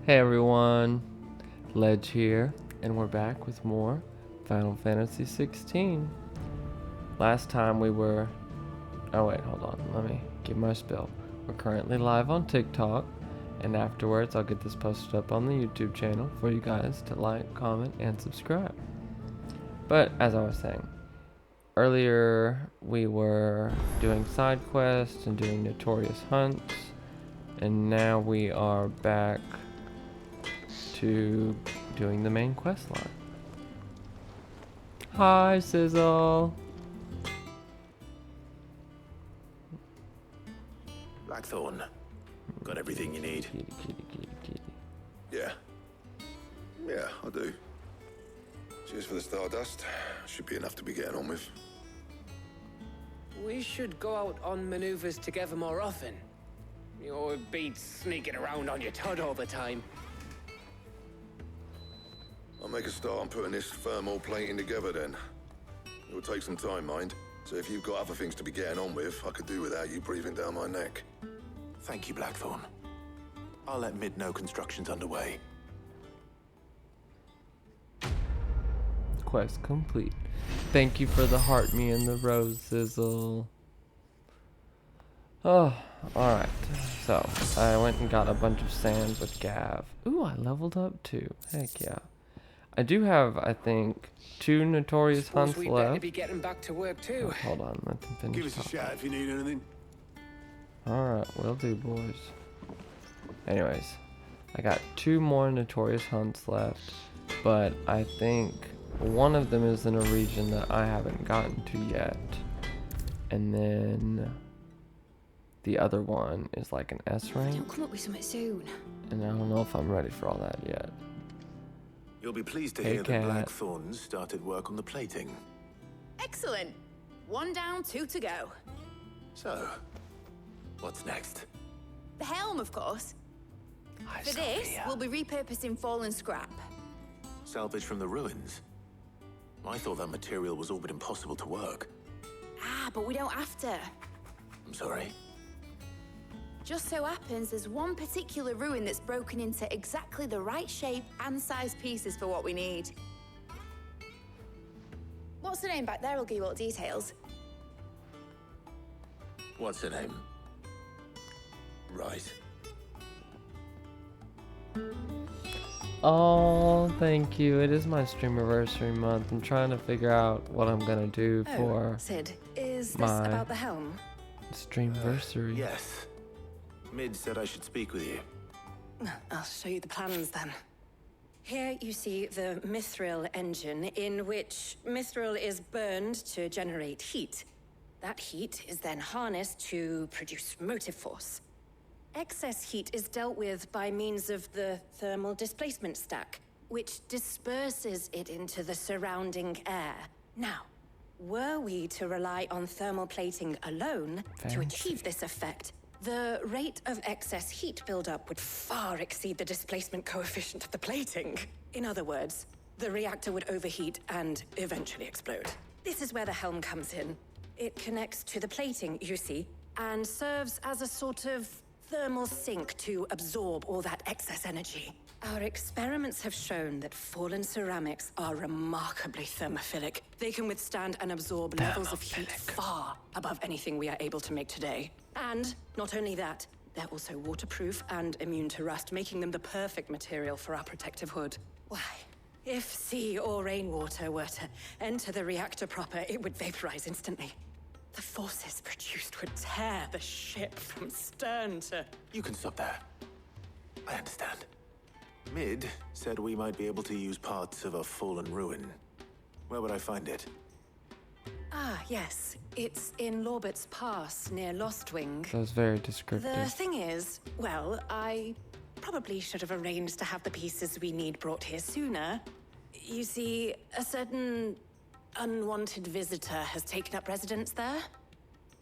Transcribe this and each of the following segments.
Hey everyone, Ledge here, and we're back with more Final Fantasy 16. Last time we were... Oh wait, hold on, let me give my spill. We're currently live on TikTok, and afterwards I'll get this posted up on the YouTube channel for you guys to like, comment, and subscribe. But as I was saying, earlier we were doing side quests and doing notorious hunts, and now we are back to doing the main quest line. Hi, Sizzle. Blackthorn, got everything you need? Kitty, kitty, kitty, kitty. Yeah, I do. Cheers for the stardust. Should be enough to be getting on with. We should go out on maneuvers together more often. You'll be sneaking around on your tud all the time. I'll make a start on putting this thermal plating together then. It will take some time, mind. So if you've got other things to be getting on with, I could do without you breathing down my neck. Thank you, Blackthorn. I'll let Mid know construction's underway. Quest complete. Thank you for the heart, me and the rose, Sizzle. Oh, alright. So, I went and got a bunch of sand with Gav. Ooh, I leveled up too. Heck yeah. I do have, I think, 2 notorious hunts We'd left. better be getting back to work too. Oh, hold on, let them finish Give us a talking. shout if you need anything. Alright, will do, boys. Anyways, I got 2 more notorious hunts left, but I think one of them is in a region that I haven't gotten to yet. And then the other one is like an S rank, Don't come up with something soon. and I don't know if I'm ready for all that yet. You'll be pleased to Hey, hear Cat. that Blackthorn started work on the plating. Excellent. 1 down, 2 to go. So, what's next? The helm, of course. Hi, For this, Sophia. we'll be repurposing fallen scrap. Salvage from the ruins? I thought that material was all but impossible to work. Ah, but we don't have to. I'm sorry. Just so happens there's one particular ruin that's broken into exactly the right shape and size pieces for what we need. What's the name back there? I'll give you all the details. What's her name? Right. Oh, thank you. It is my stream anniversary month. I'm trying to figure out what I'm gonna do for Sid, is this my- about the helm? streamversary. Yes. Mid said I should speak with you. I'll show you the plans then. Here you see the mythril engine, in which mythril is burned to generate heat. That heat is then harnessed to produce motive force. Excess heat is dealt with by means of the thermal displacement stack, which disperses it into the surrounding air. Now, were we to rely on thermal plating alone to achieve this effect, the rate of excess heat buildup would far exceed the displacement coefficient of the plating. In other words, the reactor would overheat and eventually explode. This is where the helm comes in. It connects to the plating, you see, and serves as a sort of thermal sink to absorb all that excess energy. Our experiments have shown that fallen ceramics are remarkably thermophilic. They can withstand and absorb levels of heat far above anything we are able to make today. And not only that, they're also waterproof and immune to rust, making them the perfect material for our protective hood. Why? If sea or rainwater were to enter the reactor proper, it would vaporize instantly. The forces produced would tear the ship from stern to... You can stop there. I understand. Mid said we might be able to use parts of a fallen ruin. Where would I find it? Ah, yes. It's in Lorbert's Pass, near Lostwing. That was very The descriptive. thing is, well, I probably should have arranged to have the pieces we need brought here sooner. You see, a certain unwanted visitor has taken up residence there.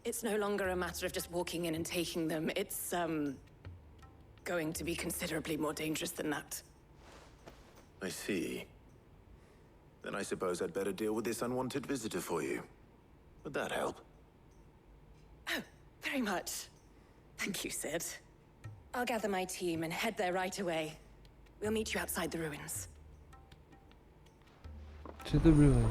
It's no longer a matter of just walking in and taking them. It's, going to be considerably more dangerous than that. I see. Then I suppose I'd better deal with this unwanted visitor for you. Would that help? Oh, very much. Thank you, Sid. I'll gather my team and head there right away. We'll meet you outside the ruins. To the ruins.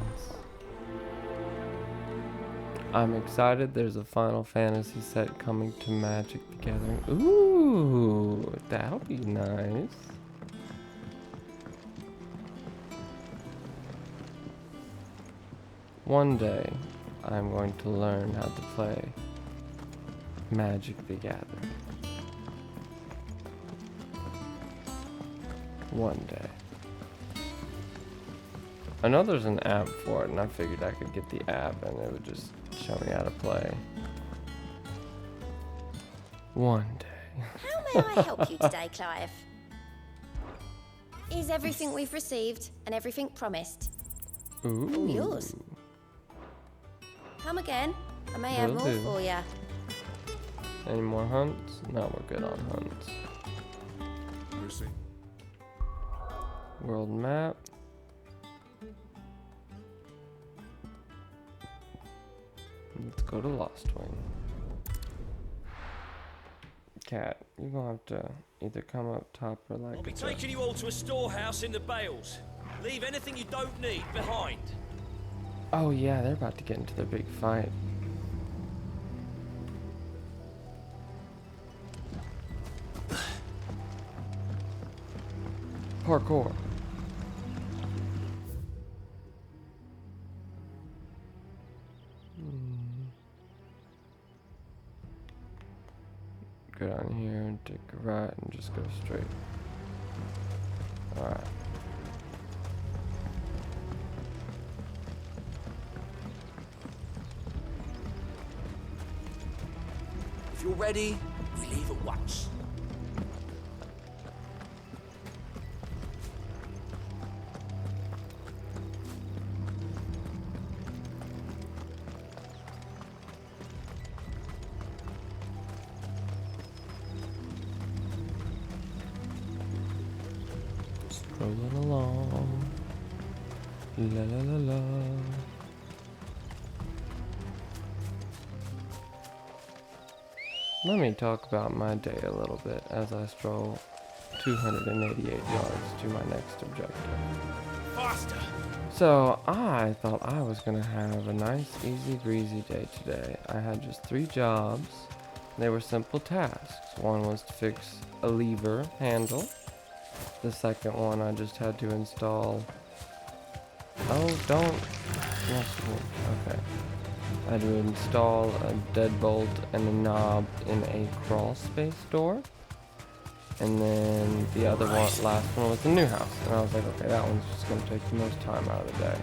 I'm excited. There's a Final Fantasy set coming to Magic the Gathering. Ooh, that'll be nice. One day, I'm going to learn how to play Magic the Gathering. One day. I know there's an app for it, and I figured I could get the app and it would just show me how to play. One day. How may I help you today, Clive? Is everything we've received and everything promised? Ooh. All yours. Come again. I may have Will more do. for you. Any more hunts? No, we're good on hunts. Lucy. World map. Let's go to Lost Wing. Cat, you're gonna have to either come up top or like. I'll be taking you all to a storehouse in the Bales. Leave anything you don't need behind. Oh yeah, they're about to get into their big fight. Parkour. Go down here and take a right and just go straight. Alright. If you're ready, we leave at once. Rolling along. La la la la. Let me talk about my day a little bit as I stroll 288 yards to my next objective. Faster! So I thought I was gonna have a nice, easy breezy day today. I had just 3 jobs. They were simple tasks. One was to fix a lever handle. The second one I just had to install. Oh, don't mess with me. Okay. I had to install a deadbolt and a knob in a crawl space door. And then the other one, last one was the new house. And I was like, okay, that one's just gonna take the most time out of the day.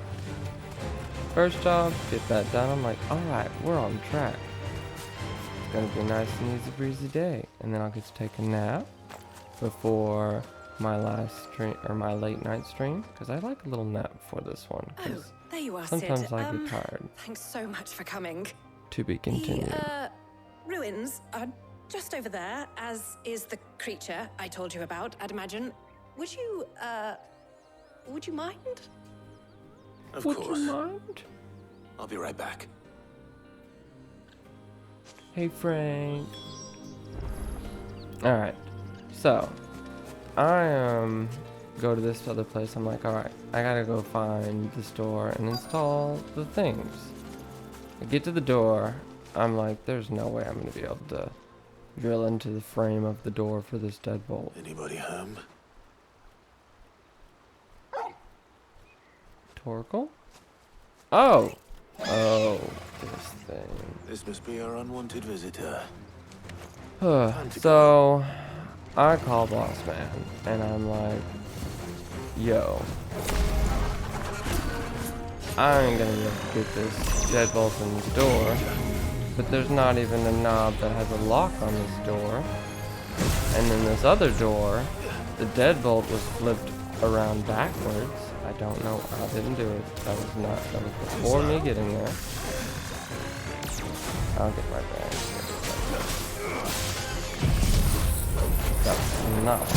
First job, get that done. I'm like, alright, we're on track. It's gonna be a nice and easy breezy day. And then I'll get to take a nap before my last stream, or my late night stream, because I like a little nap before this one. Oh, 'Cause there you are, sometimes Sid. I get tired. Thanks so much for coming. To be continued. The ruins are just over there, as is the creature I told you about, I'd imagine. Would you mind? Of Would course. you mind? I'll be right back. Hey Frank. Alright. So I go to this other place. I'm like, alright, I gotta go find the store and install the things. I get to the door, I'm like, there's no way I'm gonna be able to drill into the frame of the door for this deadbolt. Anybody home? Torkel? Oh! Oh, this thing. This must be our unwanted visitor. So, I call Boss Man, and I'm like, yo, I ain't gonna be able to get this deadbolt in the door, but there's not even a knob that has a lock on this door. And then this other door, the deadbolt was flipped around backwards. I don't know, I didn't do it. That was before me getting there. I'll get my bag. That's not.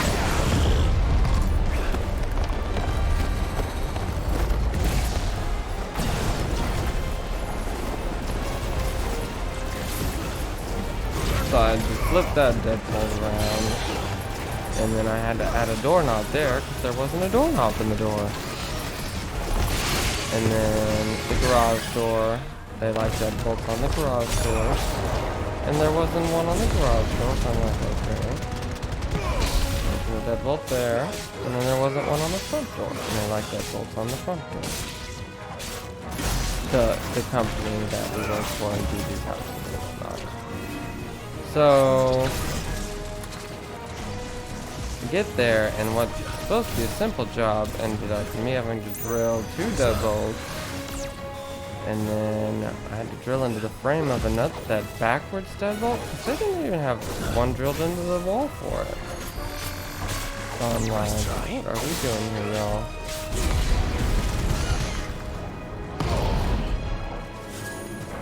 So I just flip that deadbolt around, And then I had to add a doorknob there because there wasn't a doorknob in the door. And then the garage door, they like deadbolts on the garage door. And there wasn't one on the garage door, so I'm like, okay. Open the deadbolt there. And then there wasn't one on the front door. And they like deadbolts on the front door. The company that we work for and do these houses and whatnot. So get there, and what's supposed to be a simple job ended up me having to drill 2 deadbolts, and then I had to drill into the frame of that backwards deadbolt, because they didn't even have one drilled into the wall for it. So I'm like, what are we doing here, y'all?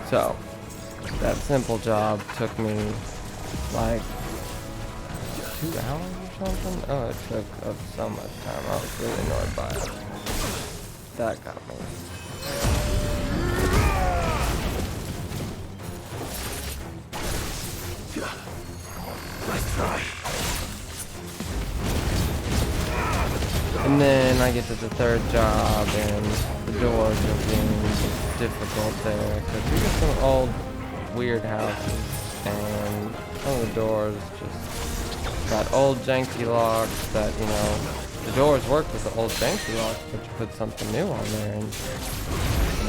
So that simple job took me like 2 hours or something? Oh, it took up so much time. I was really annoyed by it. That got me. Nice try. And then I get to the 3rd job, and the doors are being difficult there, because we got some old, weird houses, and some of the doors just got old janky locks that, you know, the doors work with the old janky locks, but you put something new on there, and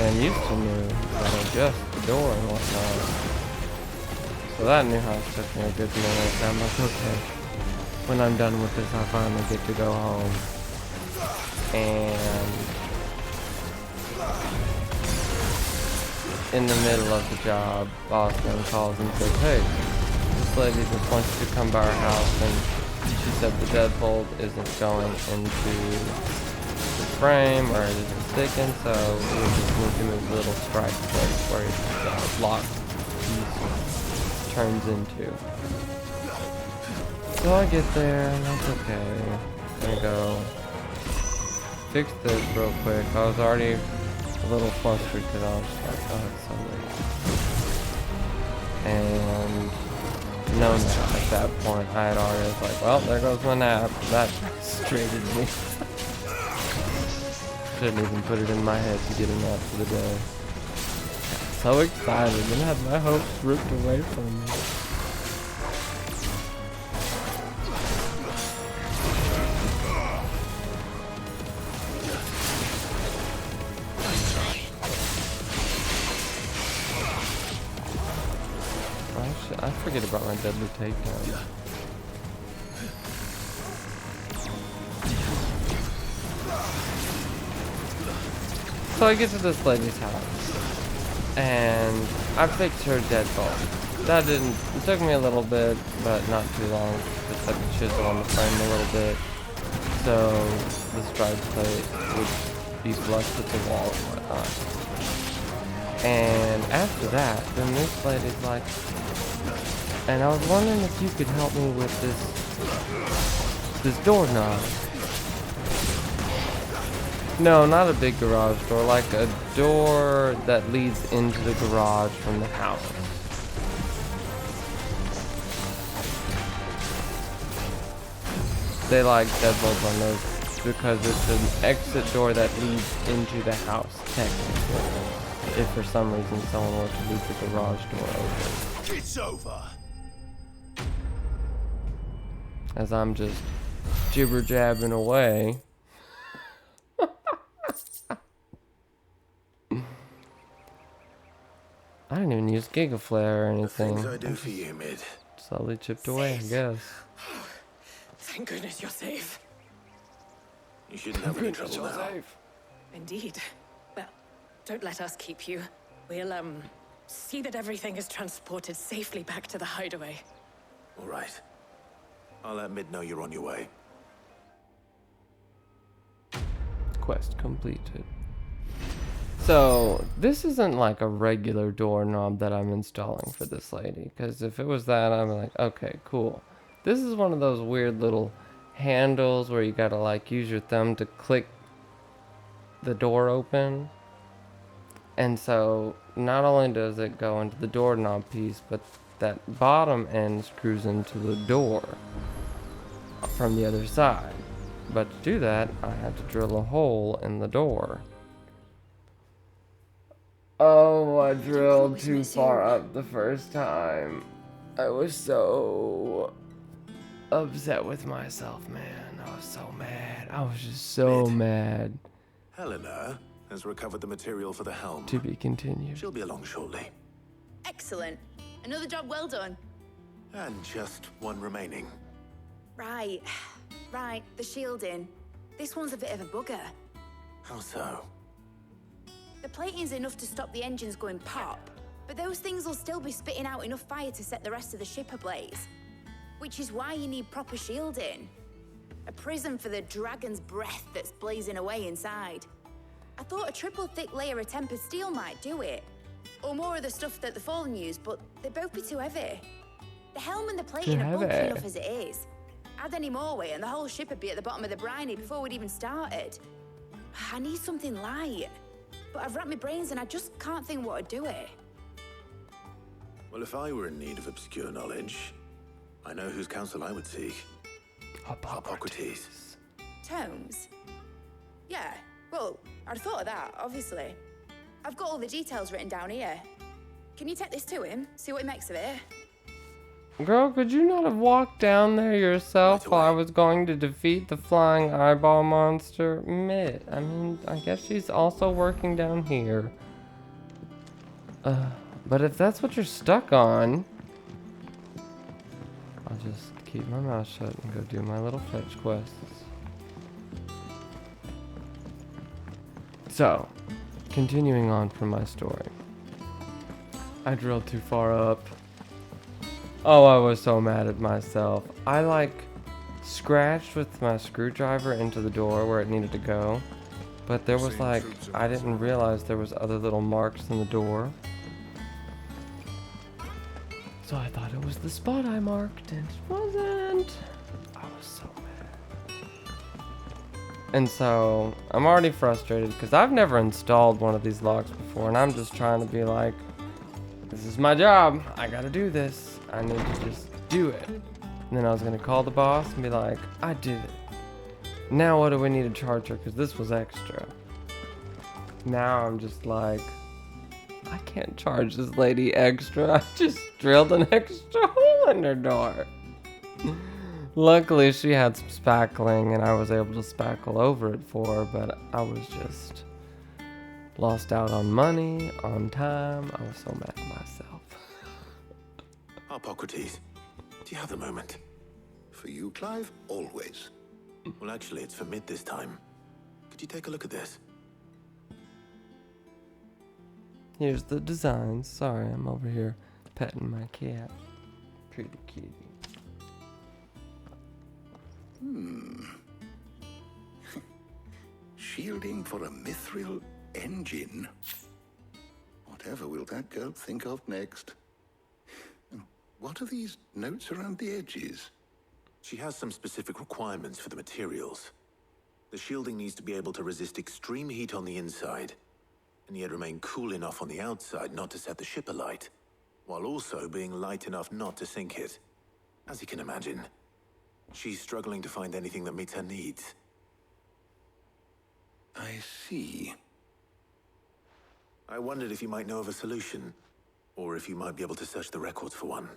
I'm used to new, that adjust the door and whatnot. So that new house took me a good minute, and I'm like, okay, when I'm done with this, I'll finally get to go home. And in the middle of the job, Boston calls and says, hey, this lady just wants you to come by our house, and she said the deadbolt isn't going into the frame, or it isn't sticking, so we just need to move the little strike place where the lock piece turns into. So I get there, and that's okay. I'm gonna go fix this real quick. I was already a little flustered because I was like, oh, it's so late. And no nap at that point. I had already was like, well, there goes my nap. That frustrated me. Shouldn't even put it in my head to get a nap for the day. So excited and had my hopes ripped away from me. I forget about my deadly takedown. So I get to this lady's house, and I fixed her deadbolt. That didn't, it took me a little bit, but not too long. Just had to chisel on the frame a little bit, so the stride plate would be flush with the wall and whatnot. And after that, then this lady's like, and I was wondering if you could help me with this doorknob. No, not a big garage door, like a door that leads into the garage from the house. They like deadbolts on those because it's an exit door that leads into the house, technically. If for some reason someone were to leave the garage door open. It's over. As I'm just jibber jabbing away. I didn't even use Gigaflare or anything. The things I do for you, Mid. Slowly chipped away, I guess. Thank goodness you're safe. You shouldn't have any trouble now. Indeed. Well, don't let us keep you. We'll, see that everything is transported safely back to the hideaway. All right. I'll let Mid know you're on your way. Quest completed. So, this isn't like a regular doorknob that I'm installing for this lady. Because if it was that, I'm like, okay, cool. This is one of those weird little handles where you gotta like use your thumb to click the door open. And so, not only does it go into the doorknob piece, but that bottom end screws into the door. from the other side. But to do that, I had to drill a hole in the door. Oh, I drilled too far up the first time. I was so upset with myself, man. I was so mad. I was just so mad. Helena has recovered the material for the helm. To be continued. She'll be along shortly. Excellent. Another job well done. And just one remaining. Right. Right, the shielding. This one's a bit of a bugger. How so? The plating's enough to stop the engines going pop, but those things will still be spitting out enough fire to set the rest of the ship ablaze. Which is why you need proper shielding. A prison for the dragon's breath that's blazing away inside. I thought a triple thick layer of tempered steel might do it. Or more of the stuff that the Fallen use, but they'd both be too heavy. The helm and the plating are bulky enough as it is. Add any more weight and the whole ship would be at the bottom of the briny before we'd even started. I need something light. But I've racked my brains and I just can't think what would do it. Well, if I were in need of obscure knowledge, I know whose counsel I would seek. Hippocrates. Tomes? Yeah, well, I'd thought of that, obviously. I've got all the details written down here. Can you take this to him, see what he makes of it? Girl, could you not have walked down there yourself while I was going to defeat the flying eyeball monster? I mean, I guess she's also working down here. But if that's what you're stuck on, I'll just keep my mouth shut and go do my little fetch quests. So, continuing on from my story. I drilled too far up. Oh, I was so mad at myself. I like scratched with my screwdriver into the door where it needed to go. But there was like, I didn't realize there was other little marks in the door. So I thought it was the spot I marked and it wasn't. I was so mad. And so I'm already frustrated because I've never installed one of these locks before and I'm just trying to be like, this is my job. I gotta do this. I need to just do it. And then I was gonna call the boss and be like, I did it. Now what do we need to charge her? Because this was extra. Now I'm just like, I can't charge this lady extra. I just drilled an extra hole in her door. Luckily she had some spackling and I was able to spackle over it for her, but I was just lost out on money, on time. I was so mad at myself. Hippocrates, do you have a moment? For you, Clive, always. Well, actually, it's for mid this time. Could you take a look at this? Here's the designs. Sorry, I'm over here petting my cat. Pretty kitty. Shielding for a mythril engine. Whatever will that girl think of next? And what are these notes around the edges? She has some specific requirements for the materials. The shielding needs to be able to resist extreme heat on the inside, and yet remain cool enough on the outside not to set the ship alight, while also being light enough not to sink it. As you can imagine, she's struggling to find anything that meets her needs. I see. I wondered if you might know of a solution, or if you might be able to search the records for one.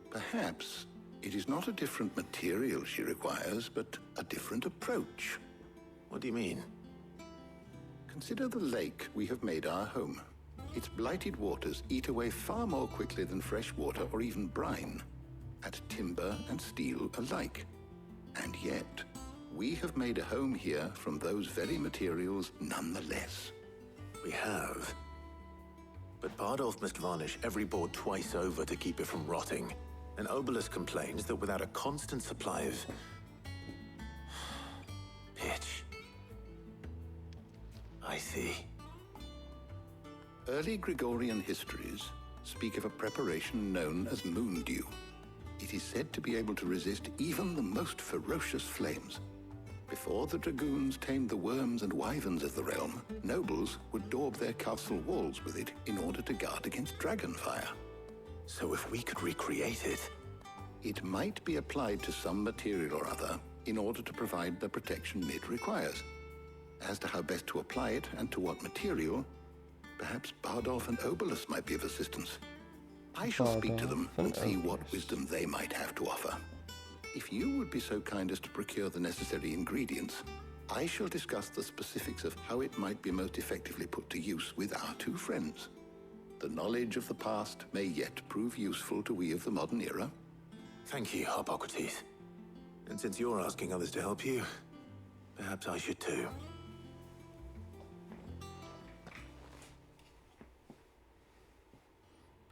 Perhaps it is not a different material she requires, but a different approach. What do you mean? Consider the lake we have made our home. Its blighted waters eat away far more quickly than fresh water or even brine, at timber and steel alike. And yet, we have made a home here from those very materials nonetheless. We have. But Bardolph must varnish every board twice over to keep it from rotting. And Obelus complains that without a constant supply of pitch. I see. Early Gregorian histories speak of a preparation known as moon dew. It is said to be able to resist even the most ferocious flames. Before the dragoons tamed the worms and wyverns of the realm, nobles would daub their castle walls with it in order to guard against dragon fire. So if we could recreate it... It might be applied to some material or other in order to provide the protection Mid requires. As to how best to apply it and to what material, perhaps Bardolph and Obolus might be of assistance. I shall speak to them and see what wisdom they might have to offer. If you would be so kind as to procure the necessary ingredients, I shall discuss the specifics of how it might be most effectively put to use with our two friends. The knowledge of the past may yet prove useful to we of the modern era. Thank you, Hippocrates. And since you're asking others to help you, perhaps I should too.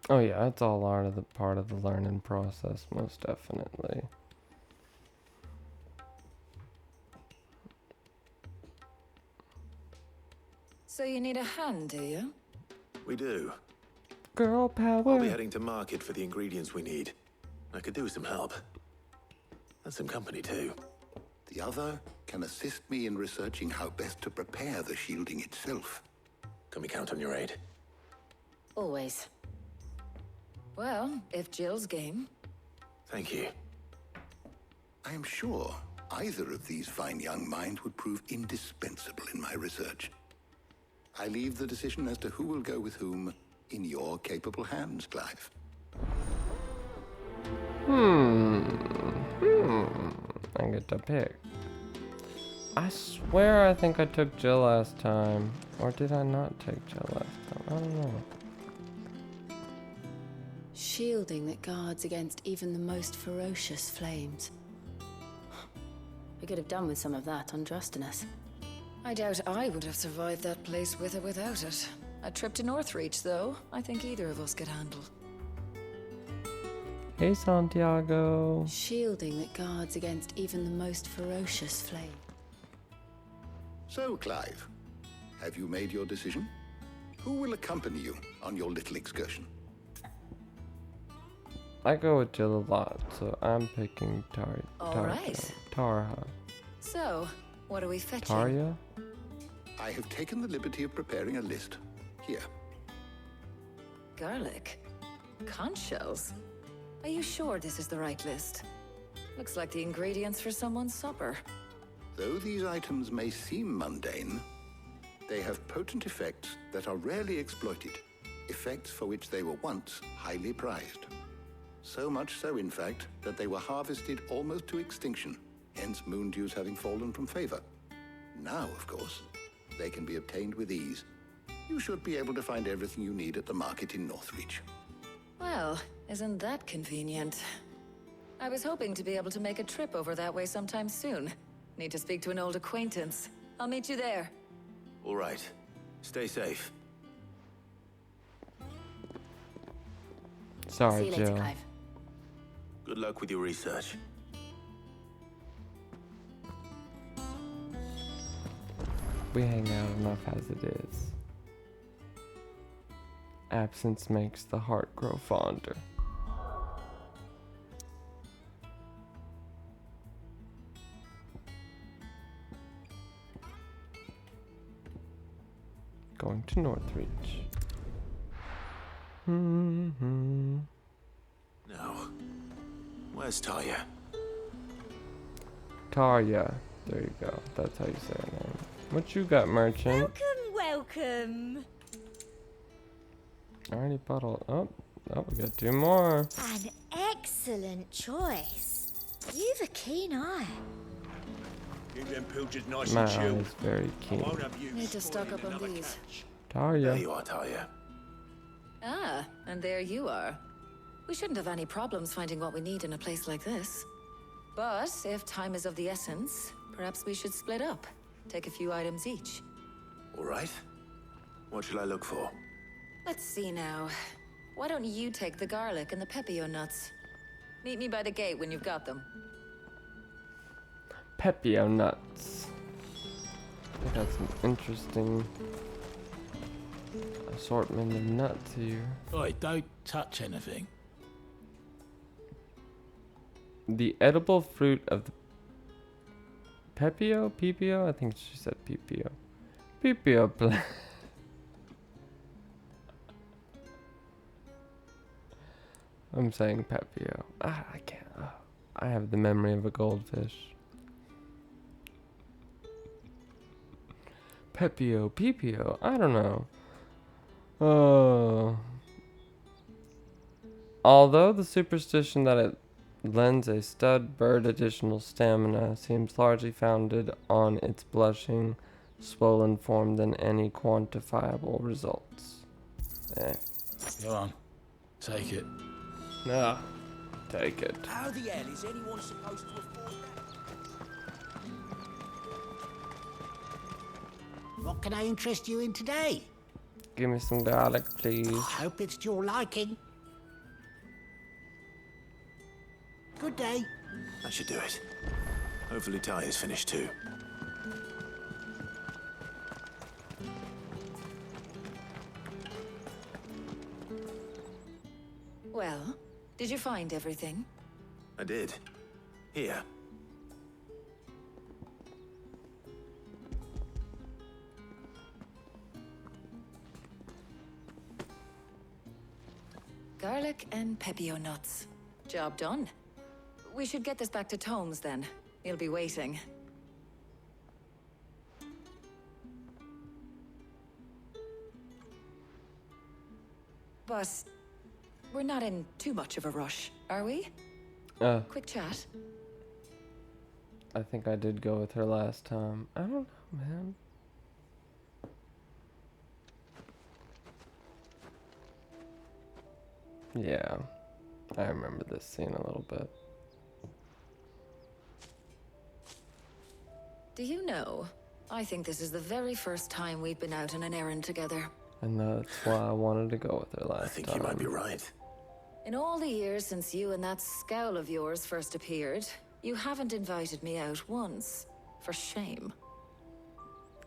Oh yeah, it's all part of the learning process, most definitely. So you need a hand, do you? We do. Girl power. I'll be heading to market for the ingredients we need. I could do with some help. And some company too. The other can assist me in researching how best to prepare the shielding itself. Can we count on your aid? Always. Well, if Jill's game. Thank you. I am sure either of these fine young minds would prove indispensable in my research. I leave the decision as to who will go with whom in your capable hands, Clive. I get to pick. I swear I think I took Jill last time. Or did I not take Jill last time? I don't know. Shielding that guards against even the most ferocious flames. We could have done with some of that on Drustinus. I doubt I would have survived that place with or without it. A trip to Northreach, though, I think either of us could handle. Hey, Santiago. Shielding that guards against even the most ferocious flame. So, Clive, have you made your decision? Who will accompany you on your little excursion? I go with Jill a lot, so I'm picking All right. Tarha. So, what are we fetching? Tarya? I have taken the liberty of preparing a list. Here. Garlic. Conch shells. Are you sure this is the right list? Looks like the ingredients for someone's supper. Though these items may seem mundane, they have potent effects that are rarely exploited, effects for which they were once highly prized. So much so, in fact, that they were harvested almost to extinction, hence moon dews having fallen from favor. Now, of course, they can be obtained with ease. You should be able to find everything you need at the market in Northreach. Well, isn't that convenient? I was hoping to be able to make a trip over that way sometime soon. Need to speak to an old acquaintance. I'll meet you there. All right. Stay safe. Sorry, See you later, Jill. Clive. Good luck with your research. We hang out enough as it is. Absence makes the heart grow fonder. Going to Northreach. Now, where's Tarya? Tarya. There you go. That's how you say her name. What you got, merchant? Welcome. Already bottled. Oh, we got two more. An excellent choice. You've a keen eye. Keep them pilchards nice My and eye chilled. is very I keen. won't have you Need to stock spoiling up on another these. catch. There Tarya. you are, Tarya. Ah, and there you are. We shouldn't have any problems finding what we need in a place like this. But if time is of the essence, perhaps we should split up. Take a few items each. All right. What should I look for? Let's see now. Why don't you take the garlic and the pepio nuts? Meet me by the gate when you've got them. Pepio nuts. We got some interesting assortment of nuts here. Oi, don't touch anything. The edible fruit of the Pepio? Pepio? I think she said Pepio. Pepio plant. I'm saying Pepio. I can't. I have the memory of a goldfish. Pepio, Pepio. I don't know. Oh. Although the superstition that it lends a stud bird additional stamina seems largely founded on its blushing, swollen form than any quantifiable results. Go on. Take it. Ah, take it. How the hell is anyone supposed to afford that? What can I interest you in today? Give me some garlic, please. I hope it's to your liking. Good day. That should do it. Hopefully Ty is finished too. Well, did you find everything? I did. Here. Garlic and Pepio nuts. Job done. We should get this back to Tomes then. He'll be waiting. But we're not in too much of a rush, are we? Quick chat. I think I did go with her last time. I don't know, man. Yeah, I remember this scene a little bit. Do you know, I think this is the very first time we've been out on an errand together. And that's why I wanted to go with her last time. I think you might be right. In all the years since you and that scowl of yours first appeared, you haven't invited me out once. For shame.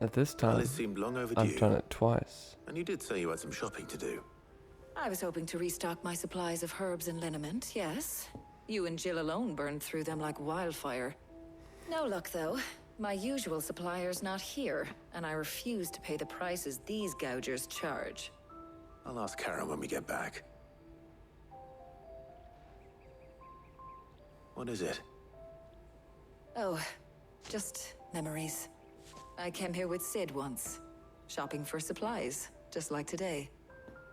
At this time, Well, it seemed long overdue. I've done it twice. And you did say you had some shopping to do. I was hoping to restock my supplies of herbs and liniment, yes. You and Jill alone burned through them like wildfire. No luck, though. My usual supplier's not here, and I refuse to pay the prices these gougers charge. I'll ask Karen when we get back. What is it? Oh, just memories. I came here with Sid once, shopping for supplies, just like today.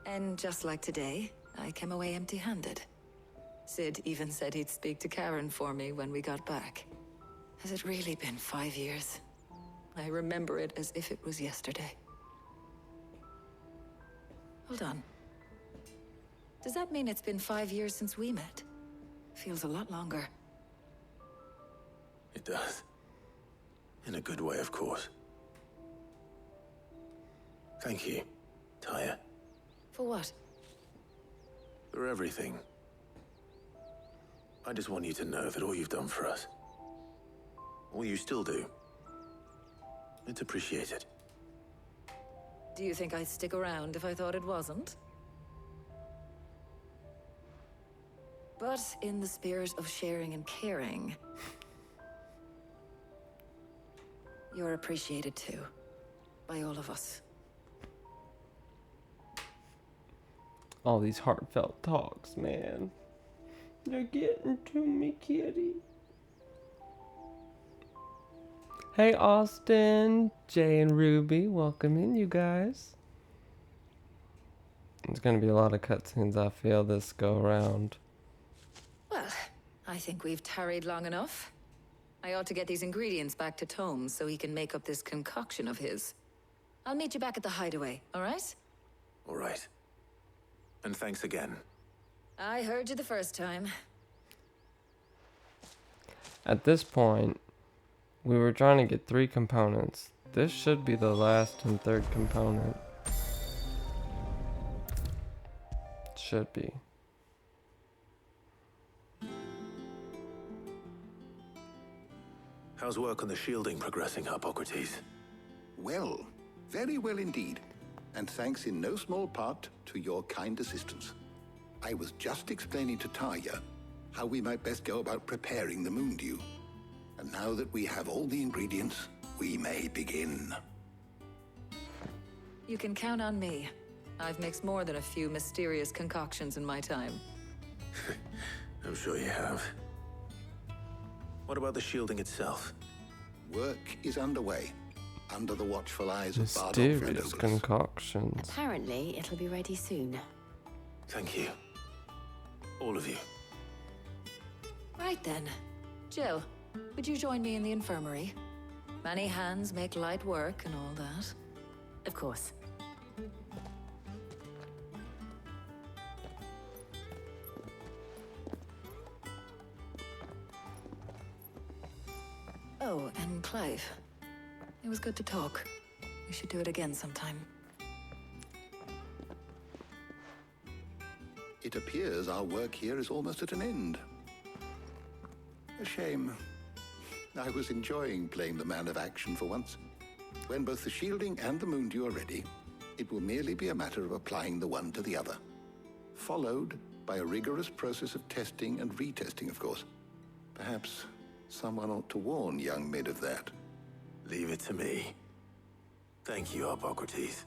And just like today, I came away empty-handed. Sid even said he'd speak to Karen for me when we got back. Has it really been 5 years? I remember it as if it was yesterday. Hold on. Does that mean it's been 5 years since we met? Feels a lot longer. It does. In a good way, of course. Thank you, Tyre. For what? For everything. I just want you to know that all you've done for us, all you still do, it's appreciated. Do you think I'd stick around if I thought it wasn't? But in the spirit of sharing and caring, you're appreciated too, by all of us. All these heartfelt talks, man. They're getting to me, kitty. Hey, Austin, Jay, and Ruby. Welcome in, you guys. There's gonna be a lot of cutscenes, I feel, this go around. Well, I think we've tarried long enough. I ought to get these ingredients back to Tomes so he can make up this concoction of his. I'll meet you back at the hideaway, all right? All right. And thanks again. I heard you the first time. At this point, we were trying to get 3 components. This should be the last and 3rd component. Should be. How's work on the shielding progressing, Hippocrates? Well, very well indeed. And thanks in no small part to your kind assistance. I was just explaining to Tarja how we might best go about preparing the Moondew. And now that we have all the ingredients, we may begin. You can count on me. I've mixed more than a few mysterious concoctions in my time. I'm sure you have. What about the shielding itself? Work is underway, under the watchful eyes of Bardolph and Mysterious Douglas. concoctions. Apparently, it'll be ready soon. Thank you. All of you. Right then. Jill, would you join me in the infirmary? Many hands make light work and all that. Of course. Oh, and Clive. It was good to talk. We should do it again sometime. It appears our work here is almost at an end. A shame. I was enjoying playing the man of action for once. When both the shielding and the moondew are ready, it will merely be a matter of applying the one to the other. Followed by a rigorous process of testing and retesting, of course. Perhaps someone ought to warn young Mid of that. Leave it to me. Thank you, Hippocrates.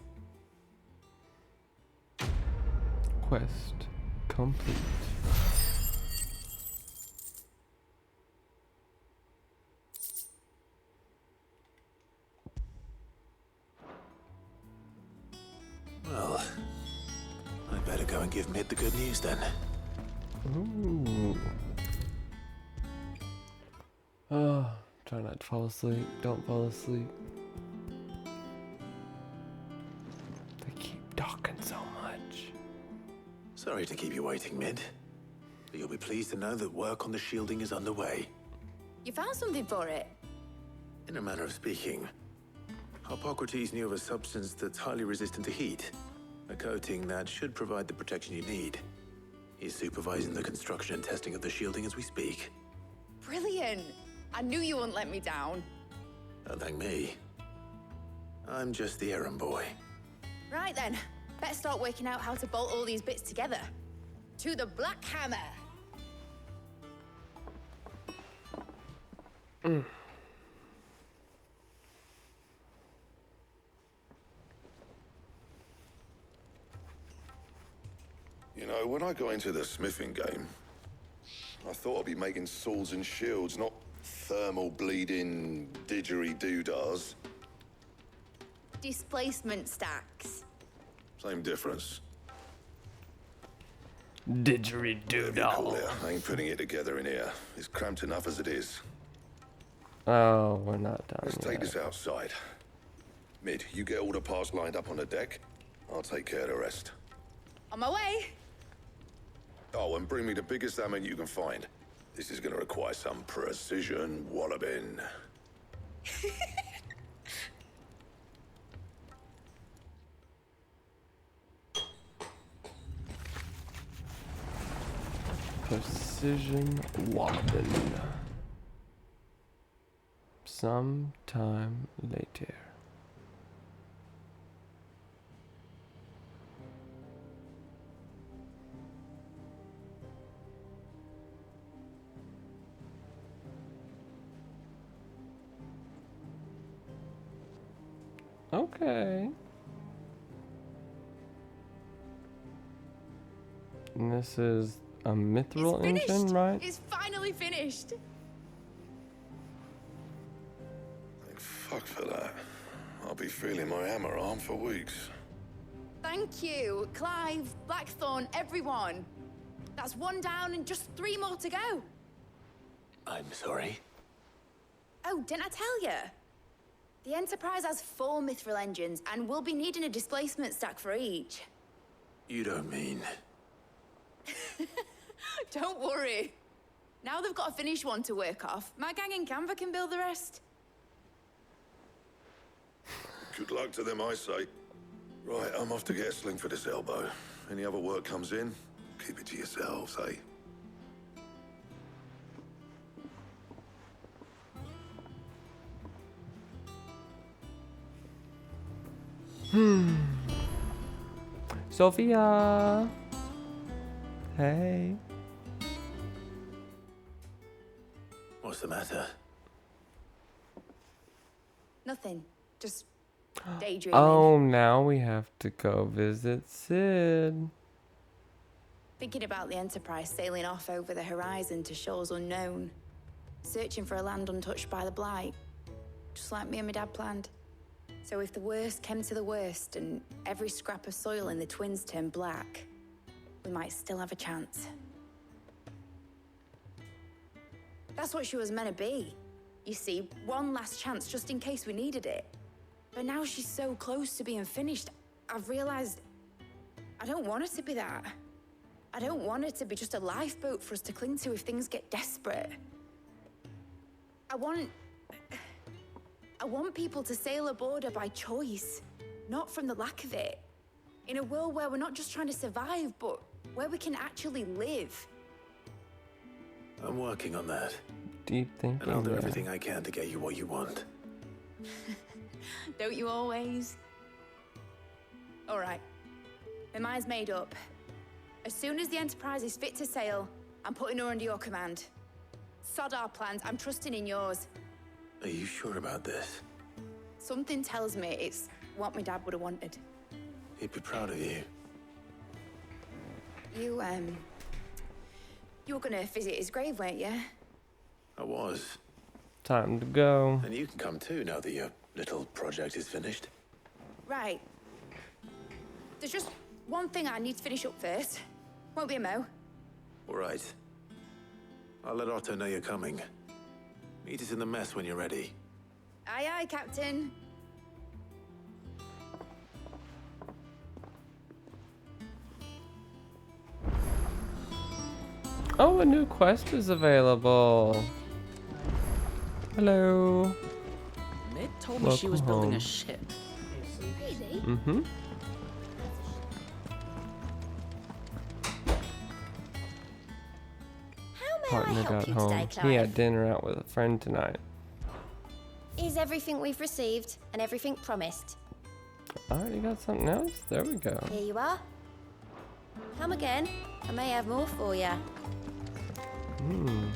Quest complete. Well, I better go and give Mid the good news then. Ooh. Oh, try not to fall asleep. Don't fall asleep. They keep talking so much. Sorry to keep you waiting, Mid. But you'll be pleased to know that work on the shielding is underway. You found something for it? In a manner of speaking, Hippocrates knew of a substance that's highly resistant to heat. A coating that should provide the protection you need. He's supervising the construction and testing of the shielding as we speak. Brilliant! I knew you wouldn't let me down. Don't thank me. I'm just the errand boy. Right then, better start working out how to bolt all these bits together. To the Black Hammer! You know, when I got into the smithing game, I thought I'd be making swords and shields, not thermal bleeding didgeridoo-dahs. Displacement stacks. Same difference. Didgeridoo-dah. I ain't putting it together in here. It's cramped enough as it is. Oh, we're not done Let's yet. take this outside. Mid, you get all the parts lined up on the deck. I'll take care of the rest. On my way! Oh, and bring me the biggest hammer you can find. This is gonna require some precision walloping. Precision walloping. Sometime later. Okay. And this is a mythril Finished! engine, right? It's finally finished! Thank fuck for that. I'll be feeling my hammer arm for weeks. Thank you, Clive, Blackthorn, everyone. That's one down and just 3 more to go. I'm sorry. Oh, didn't I tell you? The Enterprise has 4 mythril engines, and we'll be needing a displacement stack for each. You don't mean... Don't worry. Now they've got a finished one to work off. My gang in Canva can build the rest. Good luck to them, I say. Right, I'm off to get a sling for this elbow. Any other work comes in, keep it to yourselves, eh? Sophia! Hey. What's the matter? Nothing. Just daydreaming. Oh, now we have to go visit Sid. Thinking about the Enterprise sailing off over the horizon to shores unknown, searching for a land untouched by the Blight, just like me and my dad planned. So if the worst came to the worst and every scrap of soil in the Twins turned black, we might still have a chance. That's what she was meant to be. You see, one last chance just in case we needed it. But now she's so close to being finished, I've realized I don't want her to be that. I don't want her to be just a lifeboat for us to cling to if things get desperate. I want people to sail aboard her by choice, not from the lack of it. In a world where we're not just trying to survive, but where we can actually live. I'm working on that. Deep thinking. And I'll do everything I can to get you what you want. Don't you always? All right. My mind's made up. As soon as the Enterprise is fit to sail, I'm putting her under your command. Sod our plans, I'm trusting in yours. Are you sure about this? Something tells me it's what my dad would have wanted. He'd be proud of you. You were gonna visit his grave, weren't you? I was. Time to go. And you can come too now that your little project is finished. Right. There's just one thing I need to finish up first. Won't be a mo. All right. I'll let Otto know you're coming. Meet us in the mess when you're ready. Aye, aye, Captain. Oh, a new quest is available. Hello. Mid told me she was building home. a ship. Really? Mm-hmm. How may I Partner help got you home. today, Clive? He had dinner out with a friend tonight. Is everything we've received and everything promised? Already got something else? There we go. Here you are. Come again. I may have more for you. Hmm.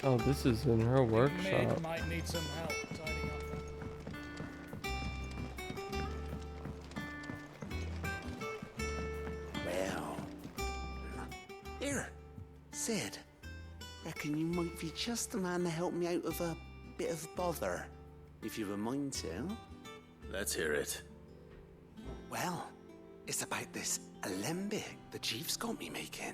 Oh, this is in her workshop. Mid might need some help tidying up. Well. Here, Sid. Reckon you might be just the man to help me out of a bit of bother, if you've a mind to. Let's hear it. Well, it's about this alembic the Chief's got me making.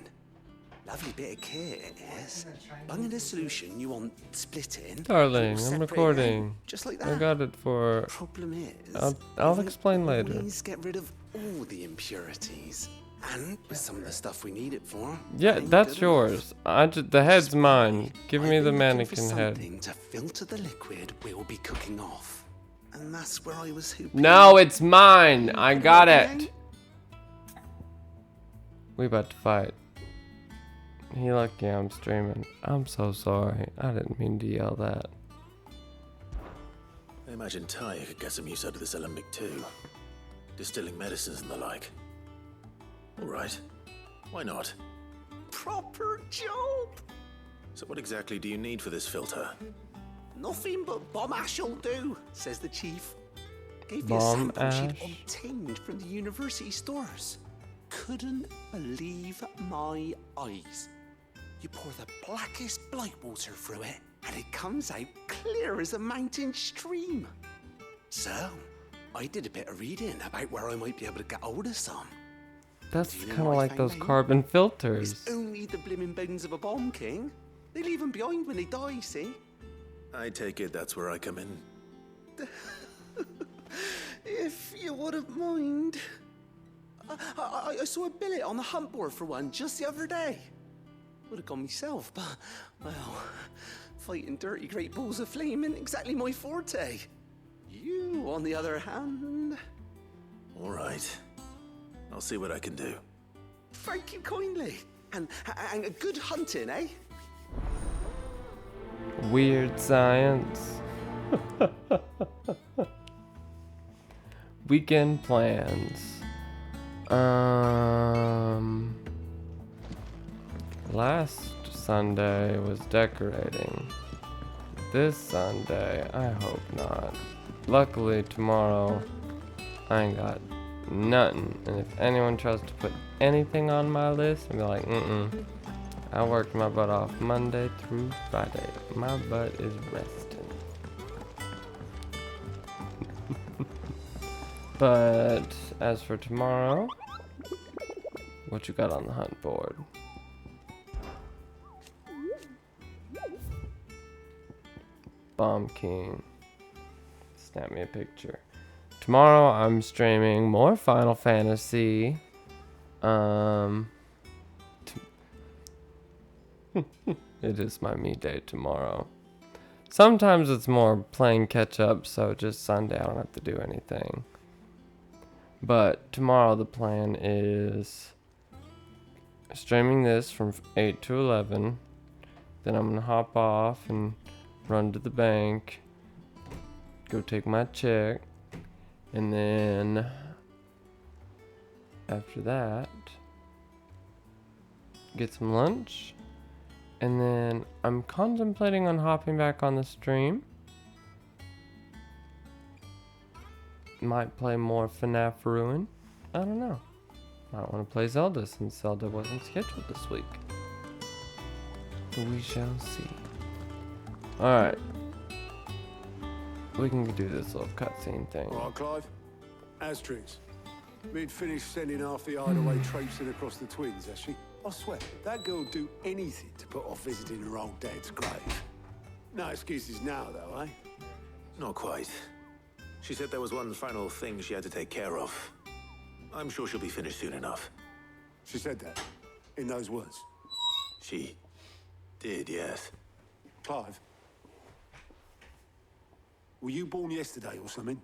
Lovely bit of kit, it is. Bunging a solution you want splitting. Darling, I'm separate recording. out, just like that. I got it for... Problem is, I'll we explain later. always get rid of all the impurities. And with some of the stuff we need it for. Yeah, ain't that's good yours. The head's mine. Give me the I've been looking for mannequin head. something to filter the liquid we'll be cooking off. And that's where I was hoping. No, it's mine. I got it. We about to fight. He lucky I'm streaming. I'm so sorry. I didn't mean to yell that. I imagine Tyre could get some use out of this alembic too. Distilling medicines and the like. All right. Why not? Proper job. So what exactly do you need for this filter? Nothing but bomb ash'll do, says the chief. Gave me a Bomb sample she'd ash? obtained from the university stores. Couldn't believe my eyes. You pour the blackest blight water through it, and it comes out clear as a mountain stream. So, I did a bit of reading about where I might be able to get hold of some. That's Do you know kind of what I like found those out? carbon filters. It's only the blimmin' bones of a bomb king. They leave them behind when they die, see? I take it that's where I come in. If you wouldn't mind. I saw a billet on the hunt board for one just the other day. Would have gone myself, but, well, fighting dirty great balls of flame isn't exactly my forte. You, on the other hand... All right. I'll see what I can do. Thank you kindly. And a good hunting, eh? Weird science. Weekend plans. Last Sunday was decorating. This Sunday, I hope not. Luckily, tomorrow, I ain't got nothing. And if anyone tries to put anything on my list, I'll be like, I worked my butt off Monday through Friday. My butt is resting. But as for tomorrow, what you got on the hunt board? Bomb King. Snap me a picture. Tomorrow I'm streaming more Final Fantasy. It is my me day tomorrow. Sometimes it's more playing catch up, so just Sunday I don't have to do anything. But tomorrow the plan is streaming this from 8 to 11. Then I'm gonna hop off and run to the bank, go take my check, and then after that get some lunch, and then I'm contemplating on hopping back on the stream. Might play more FNAF Ruin. I don't know. Might want to play Zelda since Zelda wasn't scheduled this week. We shall see. Alright. We can do this little cutscene thing. All right, Clive. Astrix. We'd finished sending half the hideaway traipsing across the twins, has she? I swear, that girl'd do anything to put off visiting her old dad's grave. No excuses now, though, eh? Not quite. She said there was one final thing she had to take care of. I'm sure she'll be finished soon enough. She said that? In those words? She did, yes. Clive? Were you born yesterday or something?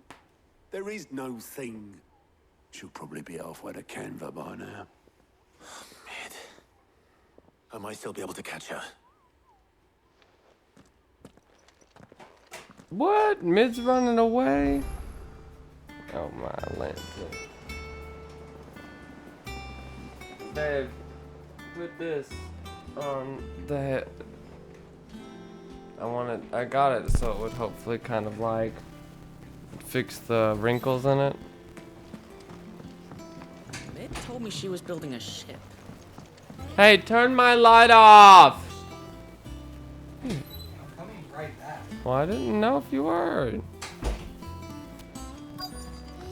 There is no thing. She'll probably be halfway to Canva by now. Mid. I might still be able to catch her. What? Mid's running away? Oh my lantern. Babe, put this on the head. I got it so it would hopefully kind of like fix the wrinkles in it. Mid told me she was building a ship. Hey, turn my light off! I'm coming right back. Well, I didn't know if you were.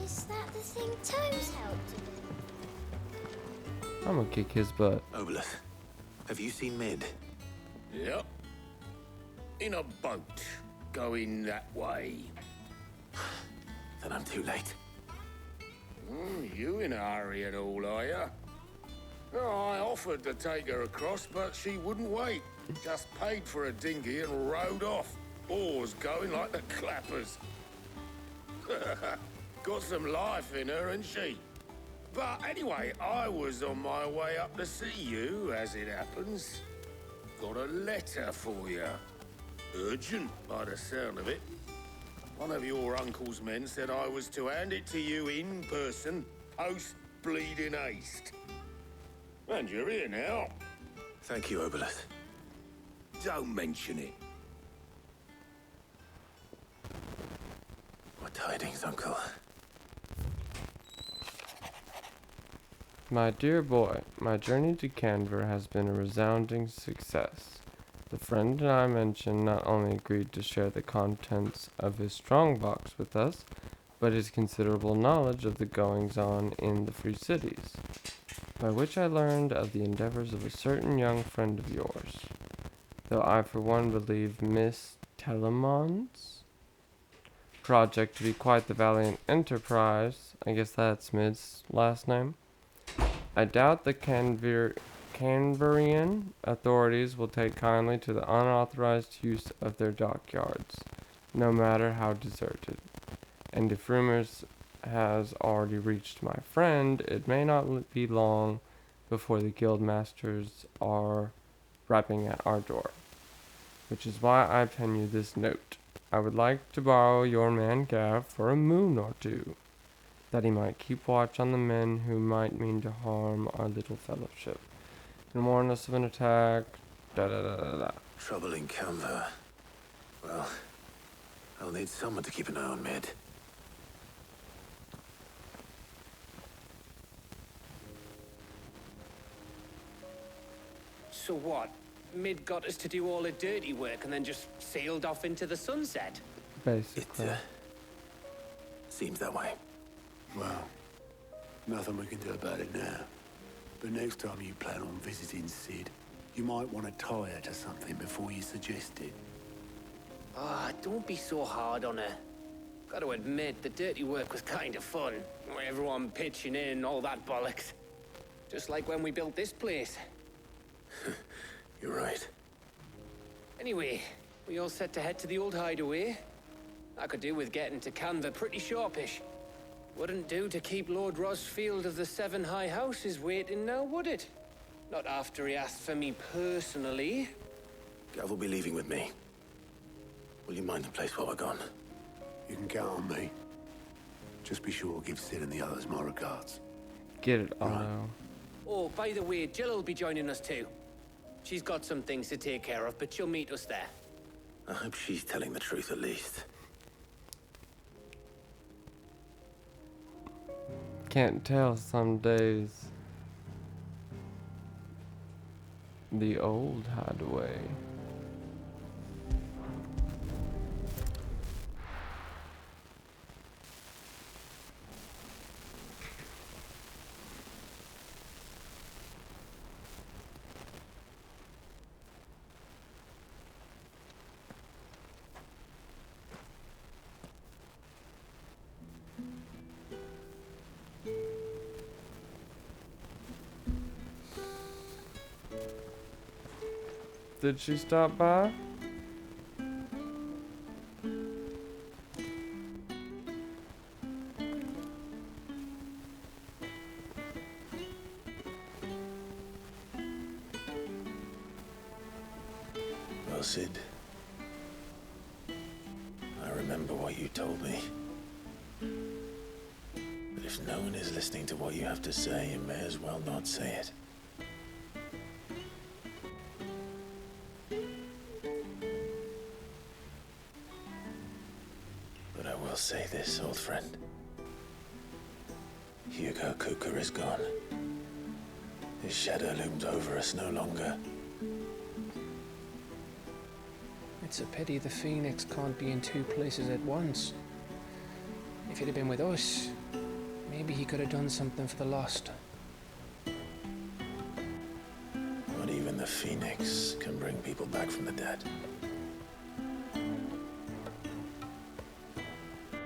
Is that the thing Tomes helped with? I'm gonna kick his butt. Obelith, have you seen Mid? Yep. In a boat, going that way. Then I'm too late. You in a hurry at all, are you? Oh, I offered to take her across, but she wouldn't wait. Just paid for a dinghy and rowed off. Oars going like the clappers. Got some life in her, ain't she? But anyway, I was on my way up to see you, as it happens. Got a letter for you. Urgent, by the sound of it. One of your uncle's men said I was to hand it to you in person, post-bleeding haste. And you're here now. Thank you, Obelith. Don't mention it. What tidings, Uncle? My dear boy, my journey to Canver has been a resounding success. The friend I mentioned not only agreed to share the contents of his strongbox with us, but his considerable knowledge of the goings-on in the Free Cities, by which I learned of the endeavors of a certain young friend of yours. Though I for one believe Miss Telemon's project to be quite the valiant enterprise, I guess that's Mid's last name, I doubt the Canverian authorities will take kindly to the unauthorized use of their dockyards, no matter how deserted. And if rumors has already reached my friend, it may not be long before the guild masters are rapping at our door. Which is why I pen you this note. I would like to borrow your man Gav for a moon or two, that he might keep watch on the men who might mean to harm our little fellowship, and warn us of an attack Da da da da da. Trouble in Canva. Well, I'll need someone to keep an eye on Mid. So what? Mid got us to do all the dirty work and then just sailed off into the sunset? Basically. Seems that way. Well, nothing we can do about it now. But next time you plan on visiting Sid, you might want to tie her to something before you suggest it. Ah, don't be so hard on her. Got to admit, the dirty work was kind of fun. Everyone pitching in, all that bollocks. Just like when we built this place. You're right. Anyway, we all set to head to the old hideaway. I could do with getting to Canva pretty sharpish. Wouldn't do to keep Lord Rosfield of the Seven High Houses waiting now, would it? Not after he asked for me personally. Gav will be leaving with me. Will you mind the place while we're gone? You can count on me. Just be sure to give Sid and the others my regards. Get it, Otto. Oh, by the way, Jill will be joining us too. She's got some things to take care of, but she'll meet us there. I hope she's telling the truth at least. Can't tell some days. The old hideaway. Did she stop by? Well, Sid, I remember what you told me. But if no one is listening to what you have to say, you may as well not say it. But I will say this, old friend. Hugo Cooker is gone. His shadow looms over us no longer. It's a pity the Phoenix can't be in two places at once. If he'd have been with us, maybe he could have done something for the lost. Not even the Phoenix can bring people back from the dead.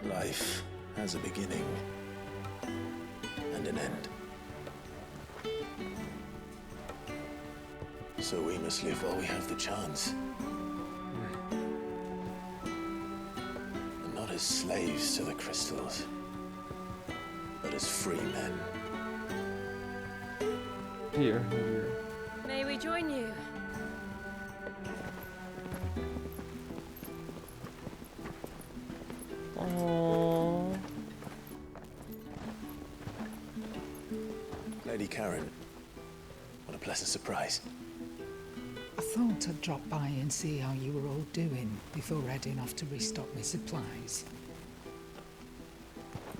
Life has a beginning and an end. So we must live while we have the chance. And not as slaves to the crystals, but as free men. Here, here. May we join you? Aww. Lady Karen, what a pleasant surprise. I thought I'd drop by and see how you were all doing before heading off to restock my supplies.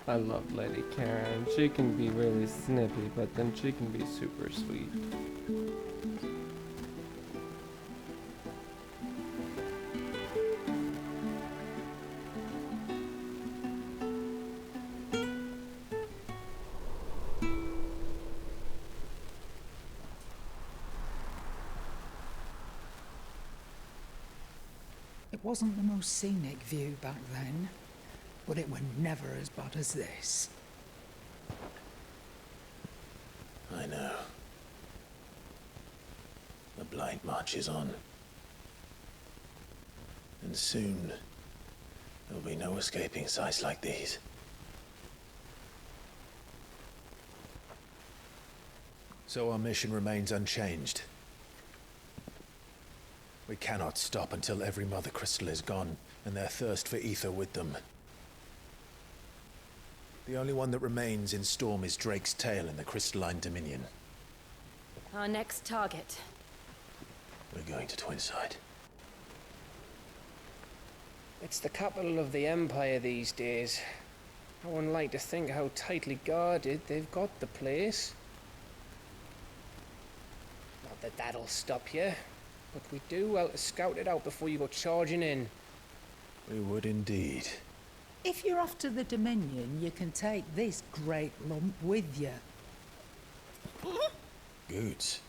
I love Lady Karen. She can be really snippy, but then she can be super sweet. It wasn't the most scenic view back then, but it were never as bad as this. I know. The Blight marches on. And soon, there'll be no escaping sights like these. So our mission remains unchanged. We cannot stop until every Mother Crystal is gone, and their thirst for ether with them. The only one that remains in Storm is Drake's tail in the Crystalline Dominion. Our next target. We're going to Twinside. It's the capital of the Empire these days. I wouldn't like to think how tightly guarded they've got the place. Not that that'll stop you, but we do well to scout it out before you go charging in. We would indeed. If you're off to the Dominion, you can take this great lump with you. Goods.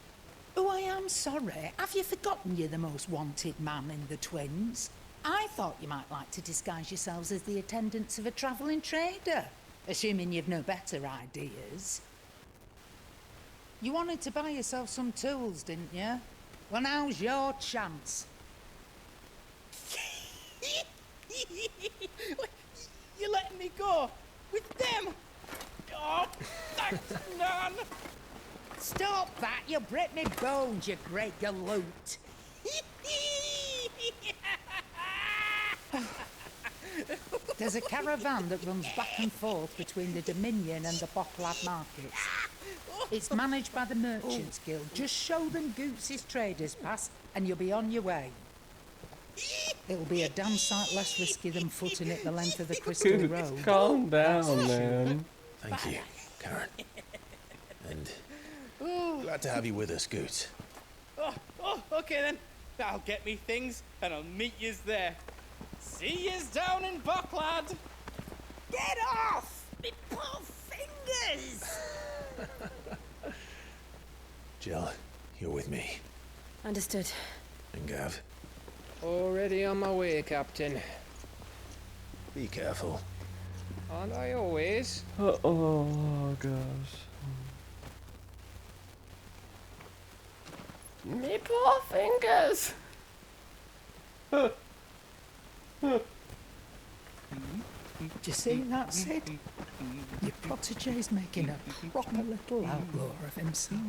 Oh, I am sorry. Have you forgotten you're the most wanted man in the Twins? I thought you might like to disguise yourselves as the attendants of a travelling trader, assuming you've no better ideas. You wanted to buy yourself some tools, didn't you? Well, now's your chance. You're letting me go with them? Oh, thanks, Nan. Stop that! You'll break me bones, you great galoot. There's a caravan that runs back and forth between the Dominion and the Bocklad markets. It's managed by the Merchants Guild. Just show them Goots' traders pass and you'll be on your way. It'll be a damn sight less risky than footing it the length of the Crystal Dude, Road. calm down, man. Thank you, Karen. And glad to have you with us, Goots. Oh, okay then. I'll get me things and I'll meet yous there. See yous down in Bocklad. Get off! Me poor fingers! Jill, you're with me. Understood. And Gav, Already on my way, Captain. be careful. Aren't I always? Oh gosh. Me poor fingers. Do you see that, Sid? Your protégé's making a proper little outlaw of himself.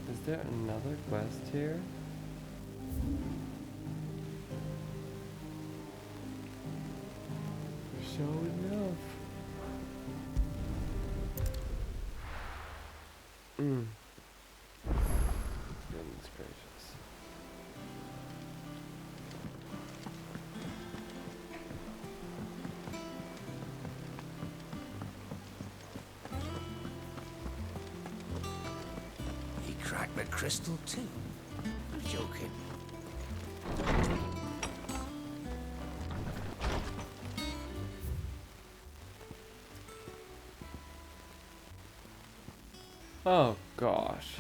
Is there another quest here? Show enough. Goodness gracious. He cracked the crystal too. I'm joking. Oh gosh.